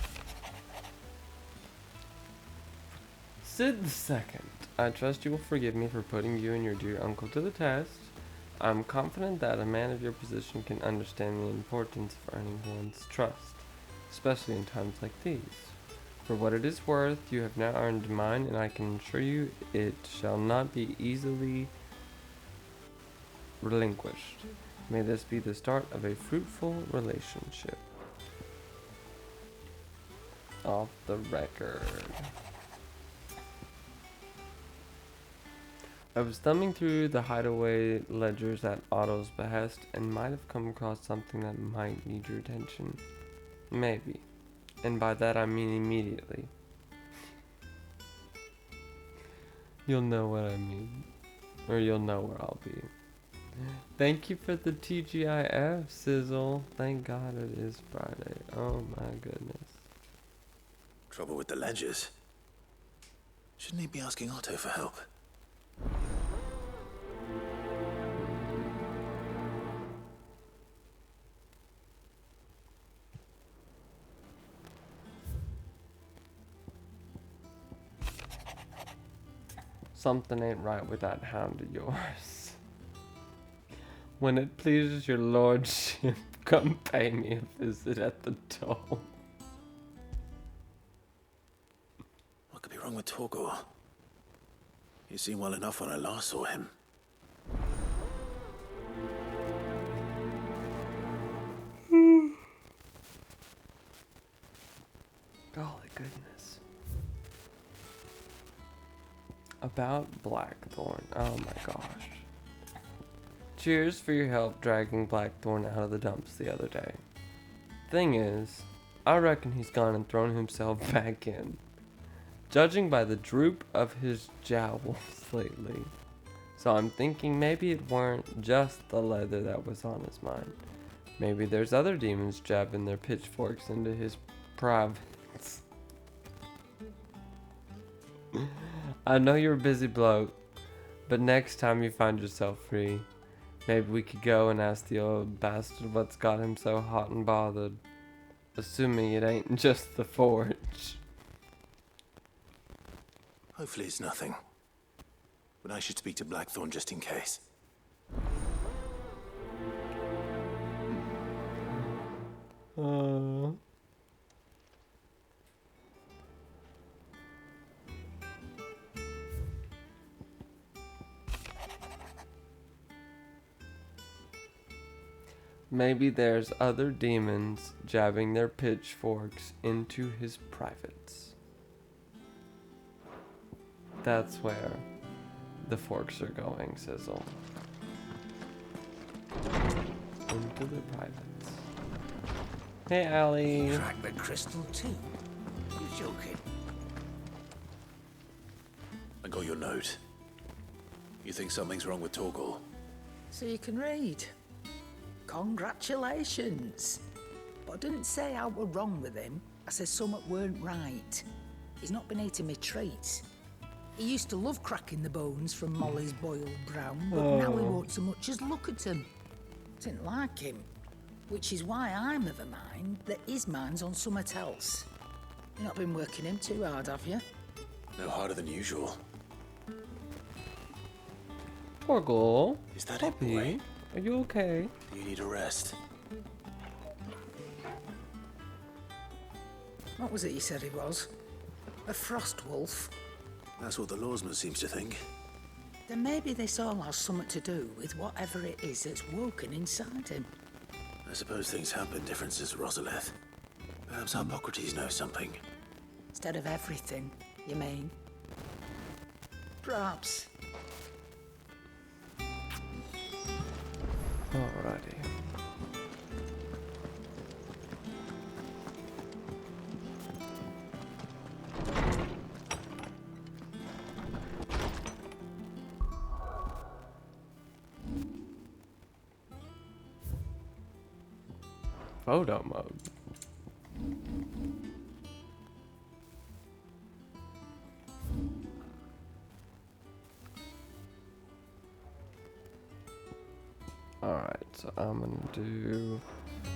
Sid the Second, I trust you will forgive me for putting you and your dear uncle to the test. I'm confident that a man of your position can understand the importance of earning one's trust, especially in times like these. For what it is worth, you have now earned mine, and I can assure you it shall not be easily relinquished. May this be the start of a fruitful relationship. Off the record. I was thumbing through the hideaway ledgers at Otto's behest and might have come across something that might need your attention. Maybe. And by that I mean immediately. You'll know what I mean. Or you'll know where I'll be. Thank you for the TGIF, Sizzle. Thank God it is Friday. Oh my goodness. Trouble with the ledgers. Shouldn't he be asking Otto for help? Something ain't right with that hound of yours. When it pleases your lordship, come pay me a visit at the toll. What could be wrong with Torgor? He seemed well enough when I last saw him. Golly goodness. About Blackthorn. Oh my gosh. Cheers for your help dragging Blackthorn out of the dumps the other day. Thing is, I reckon he's gone and thrown himself back in. Judging by the droop of his jowls lately. So I'm thinking maybe it weren't just the leather that was on his mind. Maybe there's other demons jabbing their pitchforks into his privates. I know you're a busy bloke, but next time you find yourself free, maybe we could go and ask the old bastard what's got him so hot and bothered. Assuming it ain't just the forge. Hopefully it's nothing. But I should speak to Blackthorn just in case. Maybe there's other demons jabbing their pitchforks into his privates. That's where the forks are going, Sizzle. Into the privates. Hey, Allie. You cracked the crystal too? You joking? I got your note. You think something's wrong with Torgal? So you can read. Congratulations. But I didn't say I were wrong with him. I said something weren't right. He's not been eating me treats. He used to love cracking the bones from Molly's boiled brown, but now he won't so much as look at them. Didn't like him. Which is why I'm of a mind that his mind's on something else. You've not been working him too hard, have you? No harder than usual. Torgal. Is that it, boy? Are you okay? Do you need a rest? What was it you said he was? A frost wolf? That's what the lawsman seems to think. Then maybe this all has something to do with whatever it is that's woken inside him. I suppose things have been different since Rosalith. Perhaps Hippocrates knows something. Instead of everything, you mean? Perhaps. Alrighty. Photo mode. Alright, so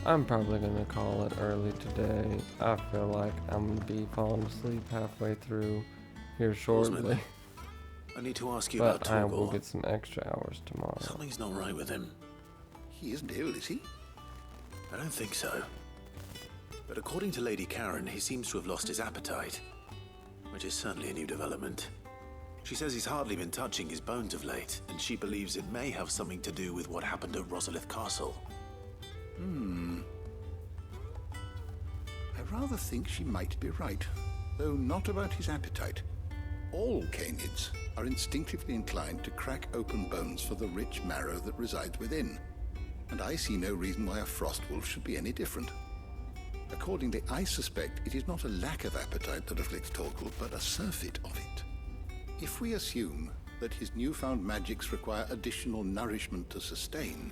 I'm probably gonna call it early today. I feel like I'm gonna be falling asleep halfway through here shortly. Lawsman, I need to ask you But about Torgal. I will get some extra hours tomorrow. Something's not right with him. He isn't ill, is he? I don't think so. But according to Lady Karen, he seems to have lost his appetite. Which is certainly a new development. She says he's hardly been touching his bones of late, and she believes it may have something to do with what happened at Rosalith Castle. I rather think she might be right, though not about his appetite. All canids are instinctively inclined to crack open bones for the rich marrow that resides within, and I see no reason why a frost wolf should be any different. Accordingly, I suspect it is not a lack of appetite that afflicts Torgal, but a surfeit of it. If we assume that his newfound magics require additional nourishment to sustain,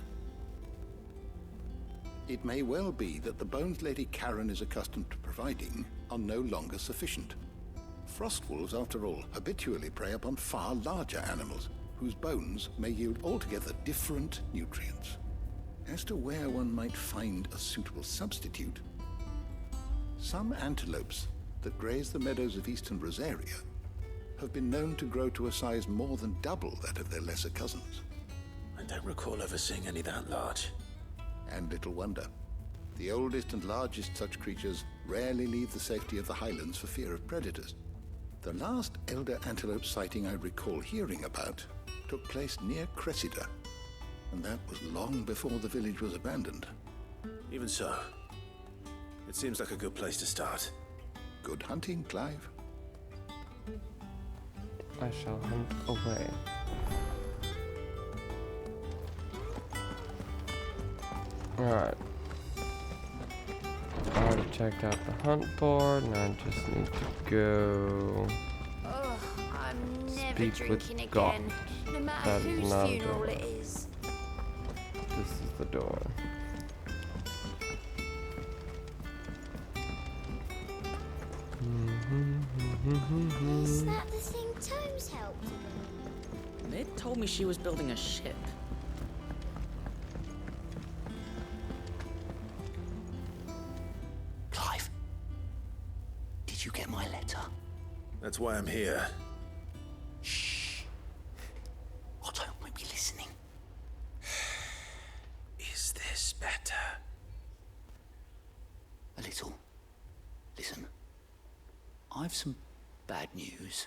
it may well be that the bones Lady Karen is accustomed to providing are no longer sufficient. Frost wolves, after all, habitually prey upon far larger animals, whose bones may yield altogether different nutrients. As to where one might find a suitable substitute, some antelopes that graze the meadows of eastern Rosaria have been known to grow to a size more than double that of their lesser cousins. I don't recall ever seeing any that large. And little wonder. The oldest and largest such creatures rarely leave the safety of the highlands for fear of predators. The last elder antelope sighting I recall hearing about took place near Cressida, and that was long before the village was abandoned. Even so, it seems like a good place to start. Good hunting, Clive. I shall hunt away. Alright. I already checked out the hunt board, and I just need to go Oh, I'm never speak drinking with God. again. No matter That is whose not a funeral door. it is. This is the door. Is that the thing Tomes helped with? Mid told me she was building a ship. Clive, did you get my letter? That's why I'm here. Shh. Otto might be listening. Is this better? A little. Listen, I've some bad news.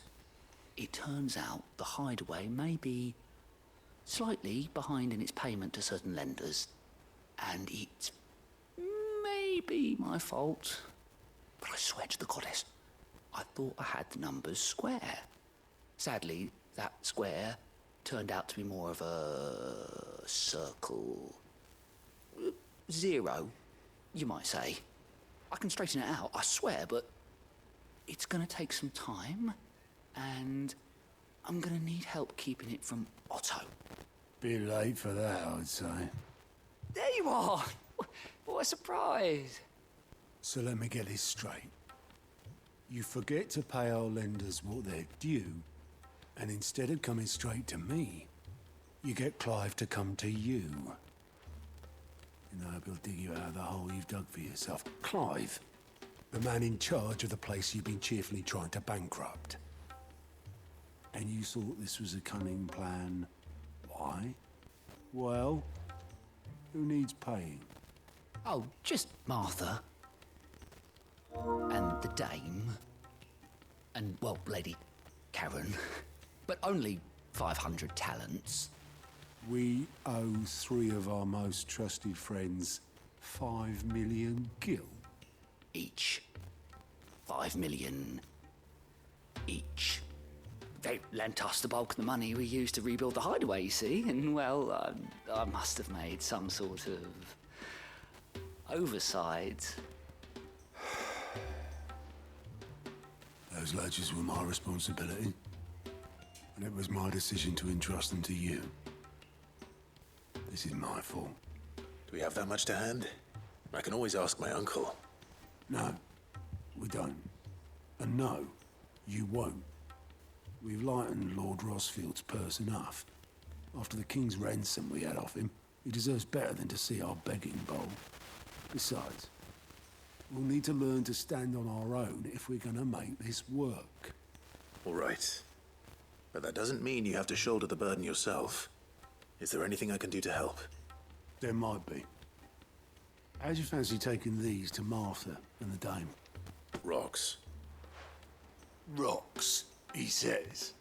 It turns out the hideaway may be slightly behind in its payment to certain lenders, and it's maybe my fault. But I swear to the goddess, I thought I had the numbers square. Sadly, that square turned out to be more of a circle. 0, you might say. I can straighten it out, I swear, but it's gonna take some time, and I'm gonna need help keeping it from Otto. Bit late for that, I'd say. There you are! What a surprise! So let me get this straight. You forget to pay our lenders what they're due, and instead of coming straight to me, you get Clive to come to you. And I hope he'll dig you out of the hole you've dug for yourself. Clive, the man in charge of the place you've been cheerfully trying to bankrupt. And you thought this was a cunning plan. Why? Well, who needs paying? Oh, just Martha. And the dame. And, well, Lady Karen. But only 500 talents. We owe 3 of our most trusted friends 5 million gil. Each. 5 million each. They lent us the bulk of the money we used to rebuild the hideaway, you see, and, well, I must have made some sort of oversight. Those ledgers were my responsibility, and it was my decision to entrust them to you. This is my fault. Do we have that much to hand? I can always ask my uncle. No, we don't. And no, you won't. We've lightened Lord Rosfield's purse enough. After the king's ransom we had off him, he deserves better than to see our begging bowl. Besides, we'll need to learn to stand on our own if we're gonna make this work. All right. But that doesn't mean you have to shoulder the burden yourself. Is there anything I can do to help? There might be. How'd you fancy taking these to Martha and the dame? Rocks. Rocks, he says.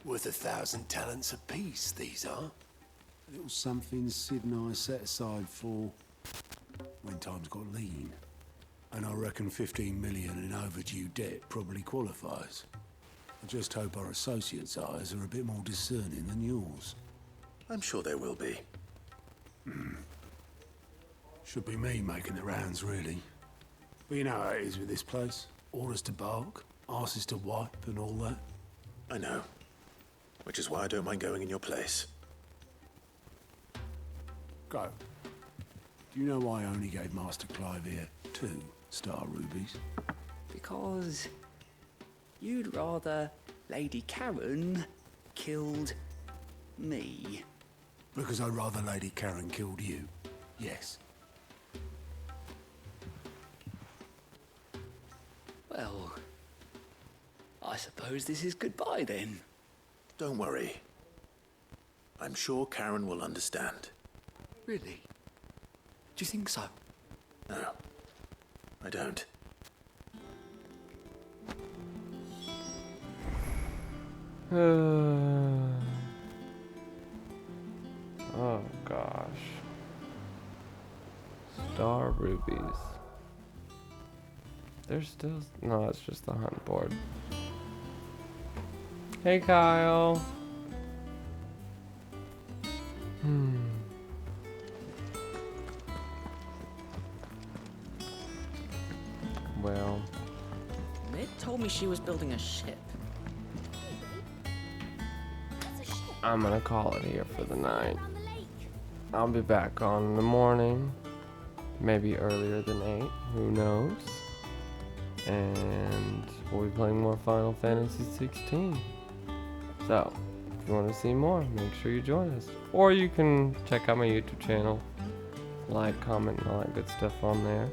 Worth 1,000 talents apiece, these are. A little something Sid and I set aside for when times got lean. And I reckon 15 million in overdue debt probably qualifies. I just hope our associates' eyes are a bit more discerning than yours. I'm sure there will be. Should be me making the rounds, really. But you know how it is with this place. Orders to bark, arses to wipe, and all that. I know. Which is why I don't mind going in your place. Go. Do you know why I only gave Master Clive here 2 star rubies? Because you'd rather Lady Karen killed me. Because I'd rather Lady Karen killed you. Yes. Well, I suppose this is goodbye then. Don't worry. I'm sure Karen will understand. Really? Do you think so? No, I don't. Oh gosh. Star rubies. There's still no, it's just the hunt board. Hey Kyle. Well, Mid told me she was building a ship. I'm gonna call it here for the night. I'll be back on in the morning. Maybe earlier than 8. Who knows? And we'll be playing more Final Fantasy 16. So, if you want to see more, make sure you join us. Or you can check out my YouTube channel. Like, comment, and all that good stuff on there.